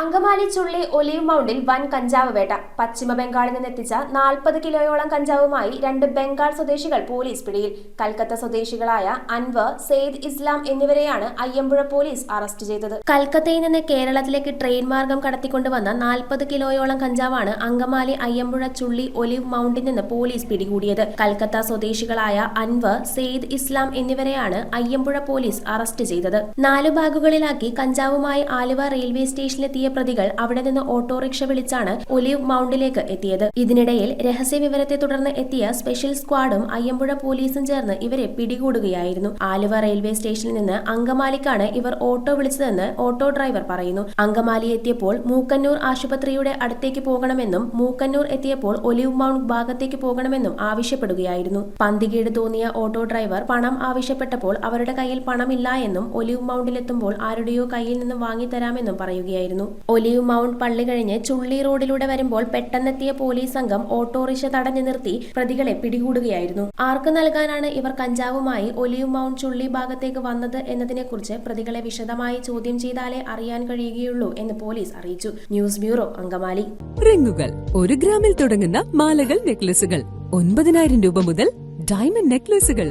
അങ്കമാലി ചുള്ളി olive മൗണ്ടിൽ വൻ കഞ്ചാവ് വേട്ട. പശ്ചിമ ബംഗാളിൽ നിന്നെത്തിച്ച 40 കിലോയോളം കഞ്ചാവുമായി 2 ബംഗാൾ സ്വദേശികൾ പോലീസ് പിടിയിൽ. കൽക്കത്ത സ്വദേശികളായ അൻവർ, സെയ്ദ് ഇസ്ലാം എന്നിവരെയാണ് അയ്യമ്പുഴ പോലീസ് അറസ്റ്റ് ചെയ്തത്. കൽക്കത്തയിൽ നിന്ന് കേരളത്തിലേക്ക് ട്രെയിൻ മാർഗം കടത്തിക്കൊണ്ടുവന്ന 40 കിലോയോളം കഞ്ചാവാണ് അങ്കമാലി അയ്യമ്പുഴ ചുള്ളി ഒലീവ് മൗണ്ടിൽ നിന്ന് പോലീസ് പിടികൂടിയത്. കൽക്കത്ത സ്വദേശികളായ അൻവർ, സെയ്ദ് ഇസ്ലാം എന്നിവരെയാണ് അയ്യമ്പുഴ പോലീസ് അറസ്റ്റ് ചെയ്തത്. 4 ബാഗുകളിലാക്കി കഞ്ചാവുമായി ആലുവ റെയിൽവേ സ്റ്റേഷനിലെത്തിയ പ്രതികൾ അവിടെ നിന്ന് ഓട്ടോറിക്ഷ വിളിച്ചാണ് ഒലീവ് മൗണ്ടിലേക്ക് എത്തിയത്. ഇതിനിടയിൽ രഹസ്യവിവരത്തെ തുടർന്ന് എത്തിയ സ്പെഷ്യൽ സ്ക്വാഡും അയ്യമ്പുഴ പോലീസും ചേർന്ന് ഇവരെ പിടികൂടുകയായിരുന്നു. ആലുവ റെയിൽവേ സ്റ്റേഷനിൽ നിന്ന് അങ്കമാലിക്കാണ് ഇവർ ഓട്ടോ വിളിച്ചതെന്ന് ഓട്ടോ ഡ്രൈവർ പറയുന്നു. അങ്കമാലി എത്തിയപ്പോൾ മൂക്കന്നൂർ ആശുപത്രിയുടെ അടുത്തേക്ക് പോകണമെന്നും മൂക്കന്നൂർ എത്തിയപ്പോൾ ഒലീവ് മൗണ്ട് ഭാഗത്തേക്ക് പോകണമെന്നും ആവശ്യപ്പെടുകയായിരുന്നു. പന്തികേട് തോന്നിയ ഓട്ടോ ഡ്രൈവർ പണം ആവശ്യപ്പെട്ടപ്പോൾ അവരുടെ കയ്യിൽ പണമില്ല എന്നും ഒലീവ് മൗണ്ടിലെത്തുമ്പോൾ ആരുടെയോ കയ്യിൽ നിന്നും വാങ്ങിത്തരാമെന്നും പറയുകയായിരുന്നു. ഒലീവ് മൗണ്ട് പള്ളി കഴിഞ്ഞ് ചുള്ളി റോഡിലൂടെ വരുമ്പോൾ പെട്ടെന്നെത്തിയ പോലീസ് സംഘം ഓട്ടോറിക്ഷ തടഞ്ഞു നിർത്തി പ്രതികളെ പിടികൂടുകയായിരുന്നു. ആർക്ക് നൽകാനാണ് ഇവർ കഞ്ചാവുമായി ഒലീവ് മൗണ്ട് ചുള്ളി ഭാഗത്തേക്ക് വന്നത് എന്നതിനെക്കുറിച്ച് പ്രതികളെ വിശദമായി ചോദ്യം ചെയ്താലേ അറിയാൻ കഴിയുകയുള്ളൂ എന്ന് പോലീസ് അറിയിച്ചു. News bureau, Angamaly. റിങ്ങുകൾ 1 ഗ്രാമിൽ തുടങ്ങുന്ന മാലകൾ, നെക്ലസുകൾ 9,000 രൂപ മുതൽ ഡയമണ്ട് നെക്ലസുകൾ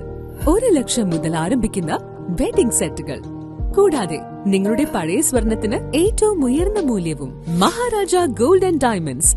1 ലക്ഷം മുതൽ ആരംഭിക്കുന്ന വെഡിംഗ് സെറ്റുകൾ. കൂടാതെ നിങ്ങളുടെ പഴയ സ്വർണത്തിന് ഏറ്റവും ഉയർന്ന മൂല്യവും. Maharaja gold and diamonds,